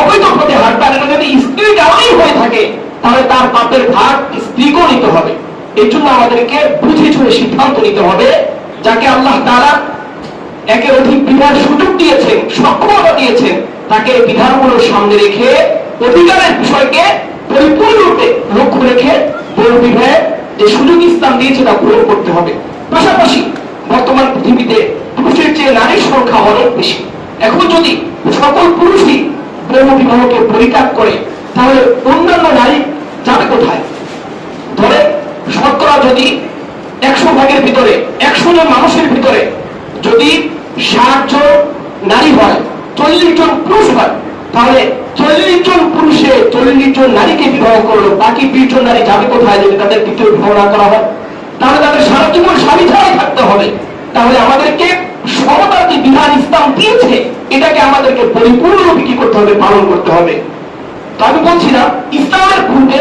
অবৈধ পথে হাঁটবে। আর এটা যদি স্ত্রীর কারণেই হয়ে থাকে, তাহলে তার পাপের ভাগ স্ত্রীকেও নিতে হবে। এই জন্য আমাদেরকে বুঝে শুনে সিদ্ধান্ত নিতে হবে। যাকে আল্লাহ তাআলা একের অধিক বিবাহের সুযোগ দিয়েছেন, সক্ষমতা দিয়েছেন, তাকে বিধানগুলোর সামনে রেখে অধিকারের বিষয়কে পরিপূর্ণরূপে লক্ষ্য রেখে বহু বিবাহের যে সুযোগ ইসলাম দিয়েছে তা পূরণ করতে হবে। পাশাপাশি বর্তমান পৃথিবীতে পুরুষের চেয়ে নারীর সংখ্যা অনেক বেশি। এখন যদি সকল পুরুষই বহু বিবাহকে পরিত্যাগ করে, তাহলে অন্যান্য নারী যাবে কোথায়? ধরে শতকরা যদি 100 ভাগের ভিতরে 100 জন মানুষের ভিতরে যদি 60 জন নারী হয়, 40 জন পুরুষ হয়, তাহলে 40 জন পুরুষে 40 জন নারীকে বিবাহ করলো, বাকি 20 জন নারী যাবে কোথায় যদি তাদের দ্বিতীয় বিবাহ না করা হয়? তাহলে তাদের সারা জীবন স্বামী ছাড়াই থাকতে হবে। তাহলে আমাদেরকে সমতার যে বিধান ইসলাম দিয়েছে, এটাকে আমাদেরকে পরিপূর্ণরূপে কি করতে হবে? পালন করতে হবে। তো আমি বলছিলাম, ইসলামের পূর্বে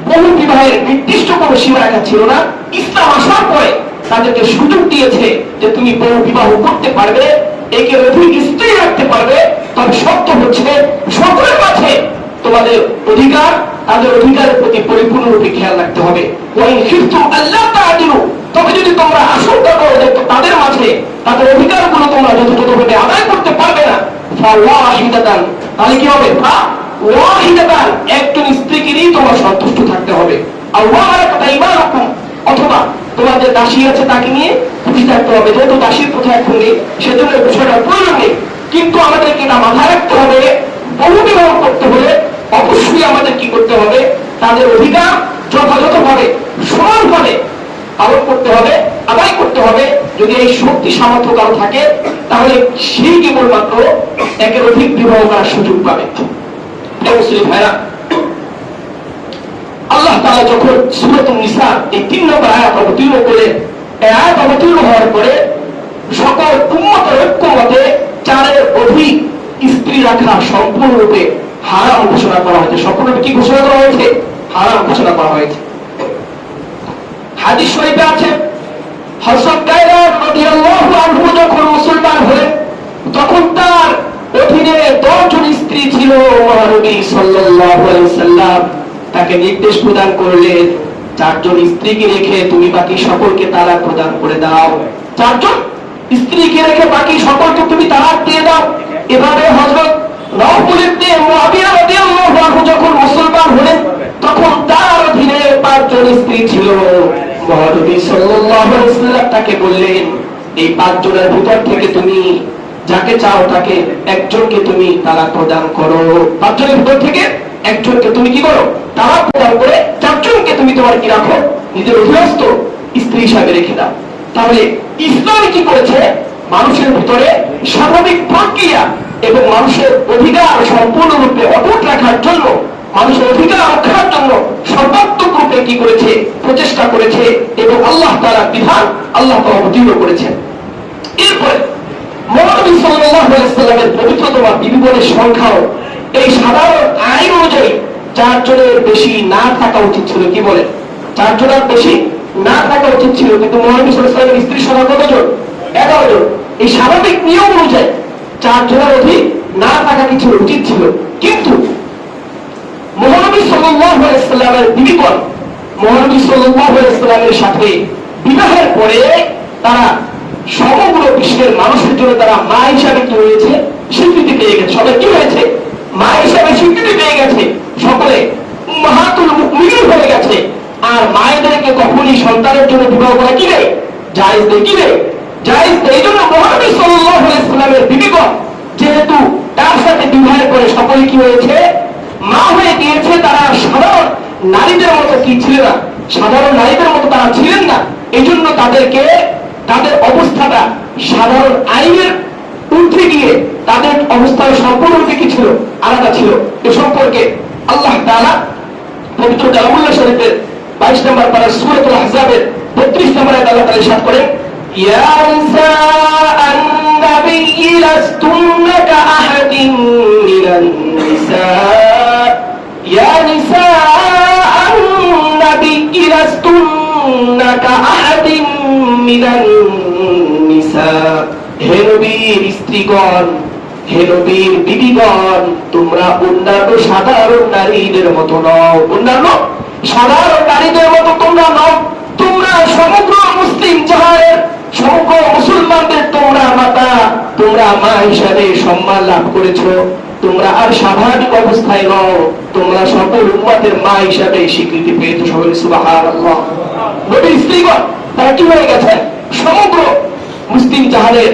বহু বিবাহের নির্দিষ্ট কোনো সীমারেখা ছিল না। ইসলাম আসার পরে তাদেরকে সুযোগ দিয়েছে যে তুমি বহু বিবাহ করতে পারবে, একে অধিক স্ত্রী রাখতে পারবে, তবে শর্ত হচ্ছে সকলের কাছে তোমাদের অধিকার, তাদের অধিকারের প্রতি পরিপূর্ণরূপে খেয়াল রাখতে হবে। তবে যদি তোমরা আশঙ্কা করো যে তাদের মাঝে তাদের অধিকারগুলো তোমরা যথাযথভাবে আদায় করতে পারবে না, তাহলে কি হবে? একজন স্ত্রীকে নিয়ে তোমার সন্তুষ্ট থাকতে হবে। অথবা তোমার যে দাসী আছে তাকে নিয়ে খুশি থাকতে হবে। যেহেতু দাসীর প্রথা এখন নেই, সেজন্য বিষয়টা প্রয়োজন নেই। কিন্তু আমাদেরকে এটা মাথায় রাখতে হবে, বহু বিবাহ করতে হলে অবশ্যই আমাদের কি করতে হবে? তাদের অধিকার যথাযথভাবে সমানভাবে পালন করতে হবে, আদায় করতে হবে। যদি এই শক্তি সামর্থ্য কারো থাকে, তাহলে সেই কেবলমাত্র একের অধিক বিবাহ করার সুযোগ পাবে। মুসলিম ভাইরা, আল্লাহ তাআলা যখন সূরাতুন নিসা এই 3 নম্বর আয়াত অবতীর্ণ করে, এই আয়াত অবতীর্ণ হওয়ার পরে সকল উম্মতের ঐক্যমতে 4-এর অধিক স্ত্রী রাখা সম্পূর্ণরূপে হারাম ঘোষণা করা হয়েছে। সম্পূর্ণরূপে কি ঘোষণা করা হয়েছে? হারাম ঘোষণা করা হয়েছে। হাদিস শরীফে আছে, হযরত কায়রা রাদিয়াল্লাহু আনহু যখন মুসলমান হলেন, তখন তার অধীনে 10 জন স্ত্রী ছিল। মহানবী সাল্লাল্লাহু আলাইহি ওয়াসাল্লাম তাকে নির্দেশ প্রদান করলেন, 4 জন স্ত্রীকে রেখে তুমি বাকি সকলকে তালাক প্রদান করে দাও। 4 জন স্ত্রীকে রেখে বাকি সকলকে তুমি তালাক দিয়ে দাও। এভাবে হযরত নওফল ইবনে মুআবিয়া রাদিয়াল্লাহু আনহু যখন মুসলমান হলেন, তখন তার অধীনে 5 জন স্ত্রী ছিল। মহানবী সাল্লাল্লাহু আলাইহি ওয়াসাল্লাম তাকে বললেন, এই 5 জনের ভিতর থেকে তুমি যাকে চাও তাকে একজনকে তুমি তালাক প্রদান করো। পাঁচজনের ভিতর থেকে একজনকে তুমি কি করো? তালাক প্রদান করে চারজনকে তুমি তোমার কি রাখো? নিজের অধীনস্থ স্ত্রী হিসাবে রেখে দাও। তাহলে ইসলাম কি করেছে? মানুষের ভিতরে স্বাভাবিক প্রক্রিয়া এবং মানুষের অধিকার সম্পূর্ণরূপে অটুট রাখার জন্য, মানুষের অধিকার রক্ষার জন্য সর্বাত্মক রূপে কি করেছে? প্রচেষ্টা করেছে এবং আল্লাহ তাআলার বিধান আল্লাহ তাআলা অবতীর্ণ করেছেন। এরপরে মহানবী সাল্লাল্লাহু আলাইহি ওয়াসাল্লামের পবিত্রতম বিবিগণের সংখ্যাও এই সাধারণ আইন অনুযায়ী 4 জনের বেশি না থাকা উচিত ছিল। কি বলে? 4 জনের বেশি না থাকা উচিত ছিল, কিন্তু মহানবী সাল্লাল্লাহু আলাইহি ওয়াসাল্লামের স্ত্রী সংখ্যা কতজন? 11 জন। এই স্বাভাবিক নিয়ম অনুযায়ী 4 জনের অধিক না থাকা কিছু উচিত ছিল, কিন্তু মহানবী সাল্লাল্লাহু আলাইহি ওয়াসাল্লামের বিবিগণ মহানবী সাল্লাল্লাহু আলাইহি ওয়াসাল্লামের সাথে বিবাহের পরে তারা সমগ্র বিশ্বের মানুষের জন্য তারা মা হিসাবে কি হয়েছে? স্বীকৃতি পেয়ে গেছে। সবাই কি হয়েছে? মা হিসাবে স্বীকৃতি পেয়ে গেছে। সকলে উম্মাহাতুল মুমিনিন হয়ে গেছে। আর মায়েদেরকে কখনই সন্তানের জন্য বিবাহ করা কি নেই? জায়েজ নেই। কি নেই? জায়েজ নেই। এই জন্য মহানবী সাল্লাল্লাহু আলাইহি ওয়াসাল্লামের বিবিগণ যেহেতু তার সাথে বিবাহের পরে সকলে কি হয়েছে? মা হয়ে গিয়েছে। তারা সাধারণ নারীদের মতো কি ছিল না? সাধারণ নারীদের মতো তারা ছিলেন না। এই জন্য তাদেরকে তাদের অবস্থাটা সাধারণ আইনের ঊর্ধ্বে গিয়ে তাদের অবস্থা সম্পূর্ণরূপে কি ছিল? আলাদা ছিল। এ সম্পর্কে আল্লাহ তাআলা পবিত্র কালামুল্লাহ শরীফের 22 নম্বর পারা সূরাতুল আহজাবের 32 নম্বর আয়াতে আল্লাহ তাআলা ইরশাদ করেন, ইয়া নিসাআন নাবিয়্যি লাস্তুন্না কাআহাদিন মিনান নিসা ইয়া নিসাআন নাবিয়্যি লাস্তুন্না কাআহাদিন মিনান নিসা। হে নবীর স্ত্রীগণ, হে নবীর বিবিগণ, তোমরা অন্যান্য সাধারণ নারীদের মতো নও। অন্যান্য সাধারণ নারীদের মতো তোমরা নও। তোমরা সমগ্র মুসলিম জাহানের সমগ্র মুসলমানদের তোমরা মাতা, তোমরা মা হিসাবে সম্মান লাভ করেছো। তোমরা আর স্বাভাবিক অবস্থায় নও, তোমরা সকল উম্মতের মা হিসাবে স্বীকৃতি পেয়েছো। সকলে সুবহানাল্লাহ। নবীর স্ত্রীগণ তারা কি হয়ে গেছে? সমগ্র মুসলিম জাহানের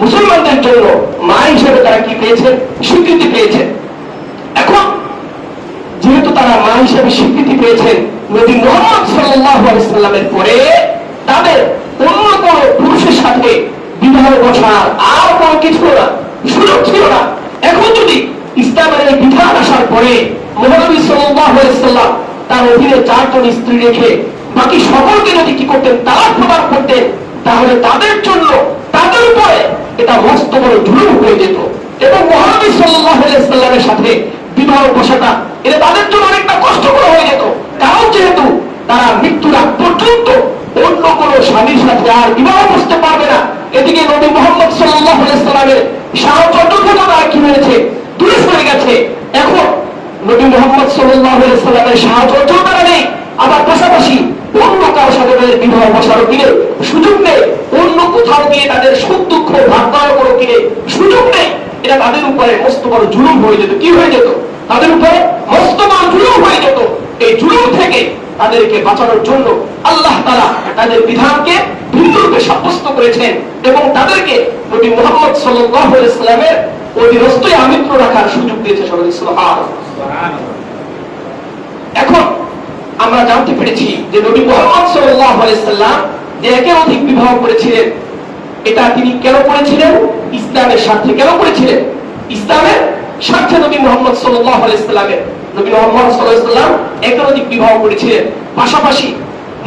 মুসলমানদের জন্য মা হিসেবে তারা কি পেয়েছেন? স্বীকৃতি পেয়েছেন। এখন যেহেতু তারা মা হিসেবে স্বীকৃতি পেয়েছেন, নবী মুহাম্মদ সাল্লাল্লাহু আলাইহি ওয়াসাল্লামের পরে তাদের অন্য কোন পুরুষের সাথে বিবাহ বসার আর কোনো কিছু না, সুযোগ ছিল না। এখন যদি ইসলামের এই বিধান আসার পরে মহানবী সাল্লাল্লাহু আলাইহি ওয়াসাল্লাম তার অধীনে 4 জন স্ত্রী রেখে বাকি সকলকে যদি কি করতেন? তালাক প্রদান করতেন, তাহলে তাদের জন্য তাদের উপরে এটা মস্ত বড় জুলুম হয়ে যেত এবং মহানবী সাল্লাল্লাহু আলাইহি ওয়াসাল্লামের সাথে বিবাহ বসাটা এটা তাদের জন্য অনেকটা কষ্টকর হয়ে যেত। কারণ যেহেতু তারা মৃত্যুর আগ পর্যন্ত অন্য কোনো স্বামীর সাথে আর বিবাহ বসতে পারবে না। এদিকে নবী মুহাম্মদ সাল্লাল্লাহু আলাইহি ওয়াসাল্লামের সাহচর্য তারা কি হয়েছে? দূরে সরে গেছে। এখন নবী মুহাম্মদ সাল্লাল্লাহু আলাইহি ওয়াসাল্লামের সাহচর্য তারা নেই, আবার পাশাপাশি অন্য কারো সাথে বিবাহ বসারও কিনে সুযোগ নেই, অন্য কোথাও গিয়ে তাদের সুখ দুঃখ ভাগ করার কোনো কিনে সুযোগ নেই। এটা তাদের উপরে মস্ত বড় জুলুম হয়ে যেত। কি হয়ে যেত? তাদের উপরে মস্ত বড় জুলুম হয়ে যেত। এই জুলুম থেকে তাদেরকে বাঁচানোর জন্য আল্লাহ তাআলা তাদের বিধানকে ভিন্নরূপে সাব্যস্ত করেছেন এবং তাদেরকে নবী মুহাম্মদ সাল্লাল্লাহু আলাইহি ওয়াসাল্লামের অধীনস্থই আমিত্র রাখার সুযোগ দিয়েছে। সকলে সুবহানাল্লাহ। এখন আমরা জানতে পেরেছি যে নবী মুহাম্মদ সাল্লাল্লাহু আলাইহি ওয়াসাল্লাম যে একের অধিক বিবাহ করেছিলেন, এটা তিনি কেন করেছিলেন? ইসলামের স্বার্থে। কেন করেছিলেন? ইসলামের স্বার্থে নবী মুহাম্মদ সাল্লাল্লাহু আলাইহি ওয়াসাল্লামের নবী মুহাম্মদ সাল্লাল্লাহু আলাইহি ওয়াসাল্লাম একের অধিক বিবাহ করেছিলেন। পাশাপাশি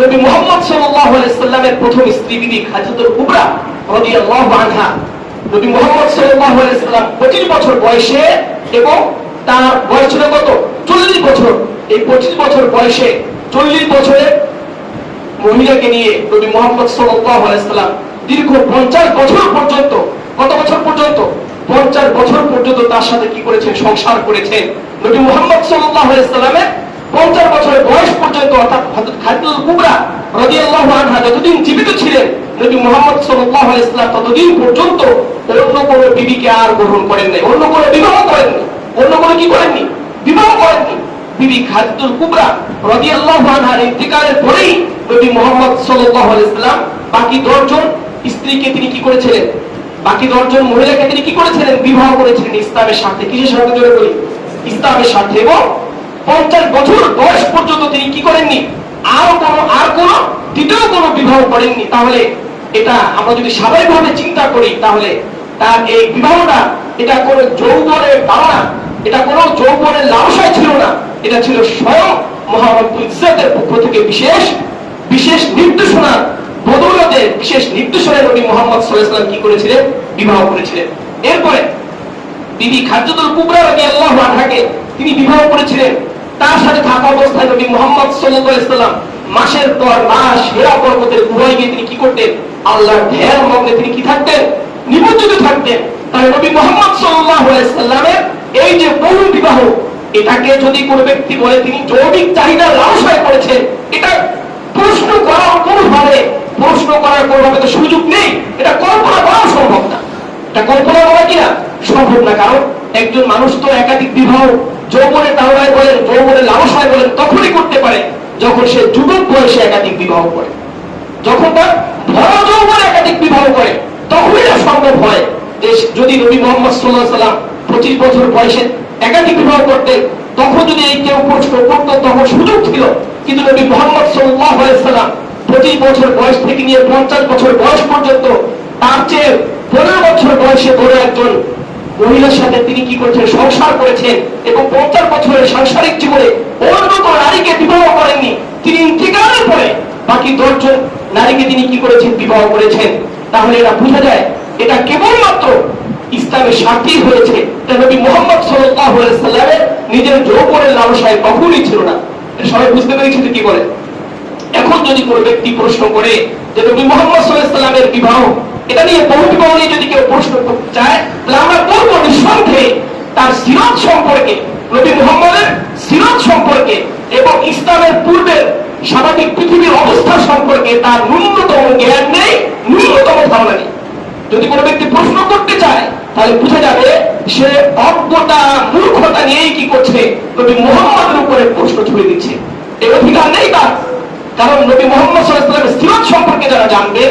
নবী মুহাম্মদ সাল্লাল্লাহু আলাইহি ওয়াসাল্লামের প্রথম স্ত্রী বিবি খাদিজাতুল কুবরা রাদিয়াল্লাহু আনহা, নবী মুহাম্মদ সাল্লাল্লাহু আলাইহি ওয়াসাল্লাম 25 বছর বয়সে এবং তার বয়স ছিল কত? 40 বছর। এই 25 বছর বয়সে 40 বছরের মহিলাকে নিয়ে নবী মুহাম্মদ সাল্লাল্লাহু আলাইহি ওয়াসাল্লাম দীর্ঘ 50 বছর পর্যন্ত, কত বছর পর্যন্ত? 50 বছর পর্যন্ত তার সাথে কি করেছেন? সংসার করেছেন। নবী মুহাম্মদ সাল্লাল্লাহু আলাইহি ওয়াসাল্লামের 50 বছরের বয়স পর্যন্ত, অর্থাৎ হযরত খাদিজাতুল কুবরা রাদিয়াল্লাহু আনহা যতদিন জীবিত ছিলেন, নবী মুহাম্মদ সাল্লাল্লাহু আলাইহি ওয়াসাল্লাম ততদিন পর্যন্ত অন্য কোনো বিবিকে আর গ্রহণ করেন নাই, অন্য কোনো বিবাহ করেননি, অন্য কোনো কি করেননি? বিবাহ করেননি। বিবি খাদিজাতুল কুবরা রাদিয়াল্লাহু আনহার ইন্তিকালের পরেই নবী মুহাম্মদ সাল্লাল্লাহু আলাইহি ওয়াসাল্লাম বাকি 10 জন স্ত্রীকে তিনি কি করেছিলেন? বাকি 10 জন মহিলাকে তিনি কি করেছিলেন? বিবাহ করেছিলেন ইসলামের সাথে। কিসের সাথে জোরে বলি? ইসলামের সাথে। এবং 50 বছর বয়স পর্যন্ত তিনি কি করেননি? আর কোনো দ্বিতীয় কোনো বিবাহ করেননি। তাহলে এটা আমরা যদি স্বাভাবিকভাবে চিন্তা করি, তাহলে তার এই বিবাহটা এটা কোনো যৌবনের ধারণা, এটা কোনো যৌবনের লালসায় ছিল না, এটা ছিল স্বয়ং মহান ইজ্জতের পক্ষ থেকে বিশেষ নির্দেশনা বদৌলতে, বিশেষ নির্দেশনায় নবী মুহাম্মদ সাল্লাল্লাহু আলাইহি ওয়াসাল্লাম কি করেছিলেন? বিবাহ করেছিলেন। এরপরে বিবি খাদিজাতুল কুবরা রাদিয়াল্লাহু আনহাকে তিনি বিবাহ করেছিলেন। তার সাথে থাকা অবস্থায় নবী মুহাম্মদ সাল্লাল্লাহু আলাইহি ওয়াসাল্লাম মাসের পর মাস হেরা পর্বতের গুহায় গিয়ে তিনি কি করতেন? আল্লাহর ধ্যান মগ্নে তিনি কি থাকতেন? নিমজ্জিত থাকতেন। তাই নবী মুহাম্মদ সাল্লাল্লাহু আলাইহি ওয়াসাল্লামের এই যে বহু বিবাহ, এটাকে যদি কোনো ব্যক্তি বলে তিনি যৌবিক চাহিদা লালসায় করেছেন, এটা প্রশ্ন করার কোনোভাবে তো সুযোগ নেই। এটা কল্পনা করা সম্ভব না। এটা কল্পনা করা কিনা সম্ভব না। কারণ একজন মানুষ তো একাধিক বিবাহ যৌবনের তাড়নায় বলেন, যৌবনের লালসায় বলেন, তখনই করতে পারে যখন সে যুবক বয়সে একাধিক বিবাহ করে। যখন তার ভরা যৌবনে একাধিক বিবাহ করে, তখনই এটা সম্ভব হয়। যে যদি নবী মুহাম্মদ সাল্লাল্লাহু আলাইহি ওয়াসাল্লাম 25 বছর বয়সে একাধিক বিবাহ করতেন, তখন যদি এই কেউ প্রশ্ন করত, তখন সুযোগ ছিল। কিন্তু নবী মুহাম্মদ সাল্লাল্লাহু আলাইহি ওয়াসাল্লাম 25 বছর বয়স থেকে নিয়ে 50 বছর বয়স পর্যন্ত তার চেয়ে 15 বছর বয়সে বড় একজন মহিলার সাথে তিনি কি করেছেন? সংসার করেছেন। এবং 50 বছরের সাংসারিক জীবনে অন্য কোনো নারীকে বিবাহ করেননি। তিনি ইন্তিকালের পরে বাকি 10 জন নারীকে তিনি কি করেছেন? বিবাহ করেছেন। তাহলে এটা বোঝা যায় এটা কেবলমাত্র ইসলামের স্বার্থেই হয়েছে। এটা নবী মুহাম্মদ সাল্লাল্লাহু আলাইহি ওয়াসাল্লামের নিজের যৌবনের লালসায় কখনোই ছিল না। সবাই বুঝতে পেরেছি তো? কি বলে? এখন যদি কোনো ব্যক্তি প্রশ্ন করে যে নবী মুহাম্মদ সাল্লাল্লাহু আলাইহি ওয়াসাল্লামের বিবাহ, এটা নিয়ে বহু বিবাহ নিয়ে যদি কেউ প্রশ্ন করতে চায়, তাহলে আমরা বলবো নিঃসন্দেহে তার সিরাত সম্পর্কে, নবী মুহাম্মদের সিরাত সম্পর্কে এবং ইসলামের পূর্বের স্বাভাবিক পৃথিবীর অবস্থা সম্পর্কে তার ন্যূনতম জ্ঞান নেই, ন্যূনতম ধারণা নেই। যদি কোনো ব্যক্তি প্রশ্ন করতে চায়, তাহলে বোঝা যাবে সে অজ্ঞতা, মূর্খতা নিয়েই কি করছে? নবী মুহাম্মদের উপরে প্রশ্ন ছুড়ে দিচ্ছে। এই অধিকার নেই তার। কারণ নবী মুহাম্মদ সাল্লাল্লাহু আলাইহি ওয়াসাল্লামের সিরাত সম্পর্কে যারা জানবে,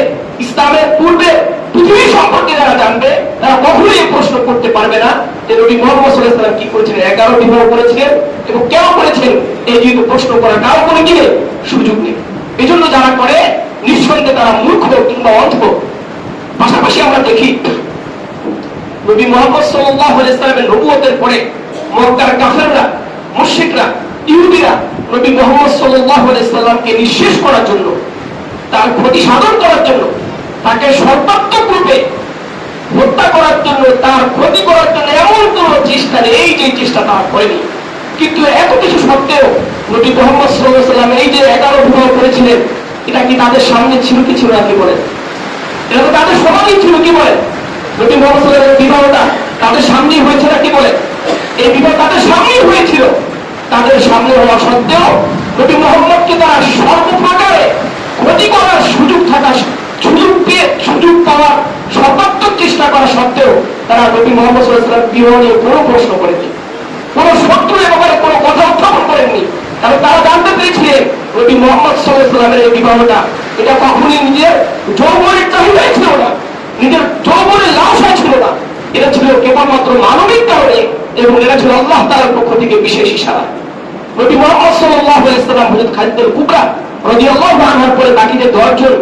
ইসলামের পূর্বে পৃথিবী সম্পর্কে যারা জানবে, তারা কখনোই এই প্রশ্ন করতে পারবে না যে নবী মুহাম্মদ সাল্লাল্লাহু আলাইহি ওয়াসাল্লাম কি করেছিলেন, 11 বিবাহ করেছিলেন এবং কেন করেছেন। এই যেহেতু প্রশ্ন করা কারো কোনো কি নেই, সুযোগ নেই। এই জন্য যারা করে নিঃসন্দেহে তারা মূর্খ কিংবা অন্ধ। পাশাপাশি আমরা দেখি নবী মুহাম্মদ সাল্লাল্লাহু আলাইহি ওয়াসাল্লামের নবুয়তের পরে মক্কার কাফেররা, মুশরিকরা, ইহুদিরা নবী মুহাম্মদ সাল্লাল্লাহু আলাইহি ওয়াসাল্লামকে নিঃশেষ করার জন্য, তার ক্ষতি সাধন করার জন্য, তাকে সর্বাত্মক রূপে হত্যা করার জন্য, তার ক্ষতি করার জন্য এমন কোন চেষ্টা নেই যে চেষ্টা তারা করেনি। কিন্তু এত কিছু সত্ত্বেও নবী মুহাম্মদ সাল্লাল্লাহু আলাইহি ওয়াসাল্লাম এই যে 11 বিবাহ করেছিলেন, এটা কি তাদের সামনে ছিল কি ছিল না? কি বলেন? এটা তো তাদের সমানই ছিল। কি বলেন? নবী মুহাম্মদ সাল্লাল্লাহু আলাইহি ওয়াসাল্লামের বিবাহটা তাদের সামনেই হয়েছে না? কি বলেন? এই বিবাহ তাদের সামনেই হয়েছিল। তাদের সামনে হওয়া সত্ত্বেও নবী মুহাম্মদকে তারা সর্বপ্রকারে ক্ষতি করার সুযোগ পাওয়ার সর্বাত্মক চেষ্টা করা সত্ত্বেও তারা নবী মুহাম্মদ সাল্লাল্লাহু আলাইহি ওয়াসাল্লাম বিবাহ নিয়ে কোনো প্রশ্ন করেনি, কোনো শত্রুর ব্যাপারে কোনো কথা উত্থাপন করেননি। কারণ তারা জানতে পেরেছিলেন নবী মুহাম্মদ সাল্লাল্লাহু আলাইহি ওয়াসাল্লামের এই বিবাহটা এটা কখনই নিজের যৌবনের চাহিদাই ছিল না, নিজের যৌবনের লালসায় ছিল না। এটা ছিল কেবলমাত্র মানবিক কারণে এবং এটা ছিল আল্লাহ তাআলার পক্ষ থেকে বিশেষ ইশারা। নবী মুহাম্মদ সাল্লাল্লাহু আলাইহি ওয়াসাল্লাম হযরত খাদিজাতুল কুবরা রাদিয়াল্লাহু আনহার পরে বাকি যে 10 জন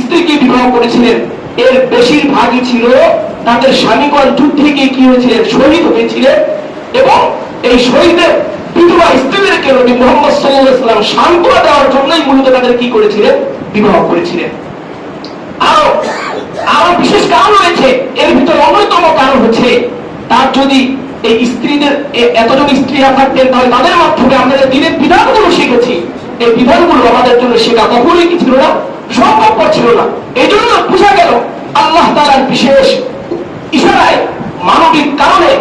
স্ত্রীকে বিবাহ করেছিলেন, এর বেশিরভাগই ছিল তাদের স্বামীগণ যুদ্ধে গিয়ে কি হয়েছিলেন? শহীদ হয়েছিলেন। এবং এই শহীদের বিধবা স্ত্রীদেরকে নবী মুহাম্মদ সাল্লাল্লাহু আলাইহি ওয়াসাল্লাম সান্ত্বনা দেওয়ার জন্যই মূলত তাদের কি করেছিলেন? বিবাহ করেছিলেন। আরো বিশেষ কারণ রয়েছে। এর ভিতরে অন্যতম কারণ হচ্ছে তার যদি এই স্ত্রীদের এতজন স্ত্রীরা থাকতেন, তাহলে তাদের মাধ্যমে আমরা যে দিনের বিধানগুলো শিখেছি, এই বিধানগুলো আমাদের জন্য শেখা কখনোই কি ছিল না? সম্ভবপর ছিল না। এই জন্য বোঝা গেল আল্লাহ তাআলার বিশেষ ইশারায়, মানবিক কারণে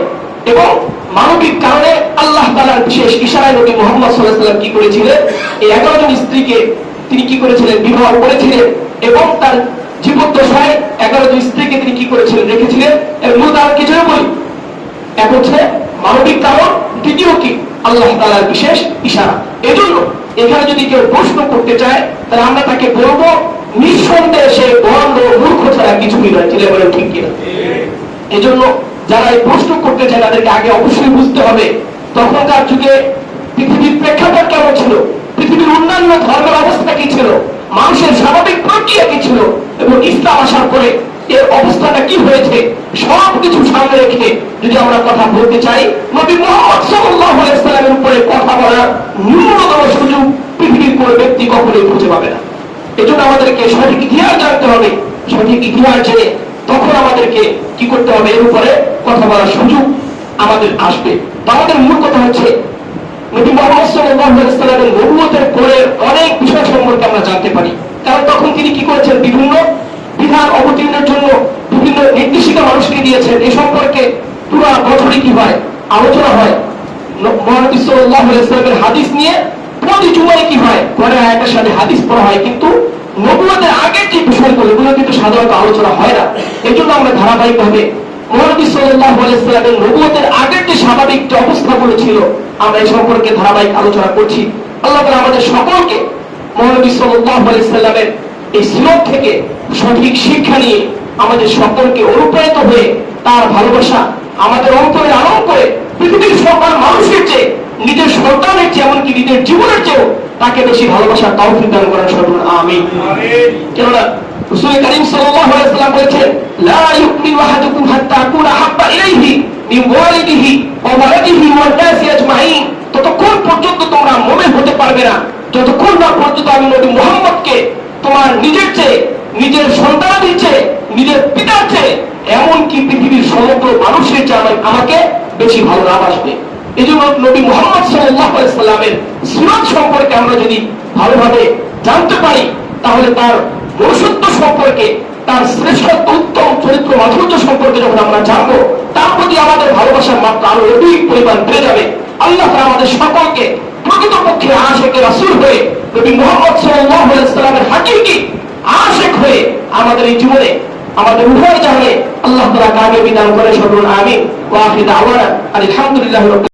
এবং মানবিক কারণে আল্লাহ তাআলার বিশেষ ইশারায় নবী মুহাম্মদ সাল্লাল্লাহু আলাইহি ওয়াসাল্লাম কি করেছিলেন? এই 11 জন স্ত্রীকে তিনি কি করেছিলেন? বিবাহ করেছিলেন। এবং তার জীবদ্দশায় 11 জন স্ত্রীকে তিনি কি করেছিলেন? রেখেছিলেন। এর মূল কারণ কি জানো? বলি, এক হচ্ছে মানবিক কারণ, দ্বিতীয় কি? আল্লাহ তাআলার বিশেষ ইশারা। এজন্য এখানে যদি কেউ প্রশ্ন করতে চায়, তাহলে আমরা তাকে বলবো নিঃসন্দেহে সে ভণ্ড, মূর্খ ছাড়া কিছুই নয়। বলেন ঠিক কিনা? এজন্য যারা এই প্রশ্ন করতে চায় তাদেরকে আগে অবশ্যই বুঝতে হবে তখনকার যুগে পৃথিবীর প্রেক্ষাপট কেমন ছিল, পৃথিবীর অন্যান্য ধর্মের অবস্থা কি ছিল, মানুষের স্বাভাবিক প্রক্রিয়া কি ছিল, এবং ইসলাম আসার পরে এর অবস্থাটা কি হয়েছে, সবকিছু সামনে রেখে যদি আমরা কথা বলতে চাই, নবী মুহাম্মদ সাল্লাল্লাহু আলাইহি ওয়াসাল্লামের উপরে কথা বলার ন্যূনতম সুযোগ পৃথিবীর কোনো ব্যক্তি কখনোই খুঁজে পাবে না। এজন্য আমাদেরকে সঠিক ইতিহাস জানতে হবে, সঠিক ইতিহাস জেনে তখন আমাদেরকে কি করতে হবে, এর উপরে কথা বলার সুযোগ আমাদের আসবে। তো আমাদের মূল কথা হচ্ছে নবী মুহাম্মদ সাল্লাল্লাহু আলাইহি ওয়াসাল্লামের নবুয়তের পরে অনেক বিষয় সম্পর্কে আমরা জানতে পারি, কারণ তখন তিনি কি করেছেন, বিভিন্ন বিধান অবতীর্ণের জন্য বিভিন্ন নির্দেশিকা মানুষকে দিয়েছেন। এ সম্পর্কে পুরো বছরে কি হয়, আলোচনা হয়। মহানবী সাল্লাল্লাহু আলাইহি ওয়াসাল্লামের হাদিস নিয়ে প্রতি জুমায় কি হয়, পরে আয়াতের সাথে হাদিস পড়া হয়, কিন্তু নবুয়তের আগের যে বিষয়গুলো এগুলো কিন্তু সাধারণত আলোচনা হয় না। এই জন্য আমরা ধারাবাহিকভাবে মহানবী সাল্লাল্লাহু আলাইহি ওয়াসাল্লামের নবুয়তের আগের যে স্বাভাবিক যে অবস্থাগুলো ছিল আমরা এই সম্পর্কে ধারাবাহিক আলোচনা করছি। আল্লাহ তাআলা আমাদের সকলকে মহানবী সাল্লাল্লাহু আলাইহি ওয়াসাল্লামের এই সিরাত থেকে সঠিক শিক্ষা নিয়ে আমাদের সকলকে অনুপ্রাণিত হয়ে তার ভালোবাসা আমাদের অন্তরে আরোপ করে পৃথিবীর সকল মানুষের চেয়ে, নিজের সন্তানের চেয়ে, এমনকি নিজের জীবনের চেয়েও তাকে বেশি ভালোবাসার তৌফিক দান করেন সকল আমিন। কেননা রাসূল করিম সাল্লাল্লাহু আলাইহি ওয়াসাল্লাম বলেছেন, লা ইউমিনু আহাদুকুম হাত্তা আকুনা হাব্বা ইলাইহি মিন ওয়ালিদিহি ওয়া ওয়ালাদিহি ওয়ান নাসি আজমাইন। ততক্ষণ পর্যন্ত তোমরা মুমিন হতে পারবে না যতক্ষণ না পর্যন্ত আমি নবী মুহাম্মদকে তোমার নিজের চেয়ে, নিজের সন্তানের চেয়ে, নিজের পিতার চেয়ে, এমনকি পৃথিবীর সমগ্র মানুষের চেয়ে আমাকে বেশি ভালো না বাসবে। এই জন্য নবী মুহাম্মদ সাল্লাল্লাহু আলাইহি ওয়াসাল্লামের সিরাত সম্পর্কে আমরা যদি ভালোভাবে জানতে পারি, তাহলে তার মনুষ্যত্ব সম্পর্কে, তার শ্রেষ্ঠত্ব, উত্তম চরিত্র মাধুর্য সম্পর্কে যখন আমরা জানবো, তার প্রতি আমাদের ভালোবাসার মাত্রা আরো অধিক পরিমাণ বেড়ে যাবে। আল্লাহ তাআলা আমাদের সকলকে প্রকৃতপক্ষে আশিকে রাসূল হয়ে, নবী মুহাম্মদ সাল্লাল্লাহু আলাইহি ওয়াসাল্লামের হাকিকি আশিক হয়ে আমাদের এই জীবনে, আমাদের উভয় জাহানে আল্লাহ তাআলা কামিয়াবি দান করে সকল আমিন। ওয়া আখিরু দাওয়ানা আলহামদুলিল্লাহি রাব্বিল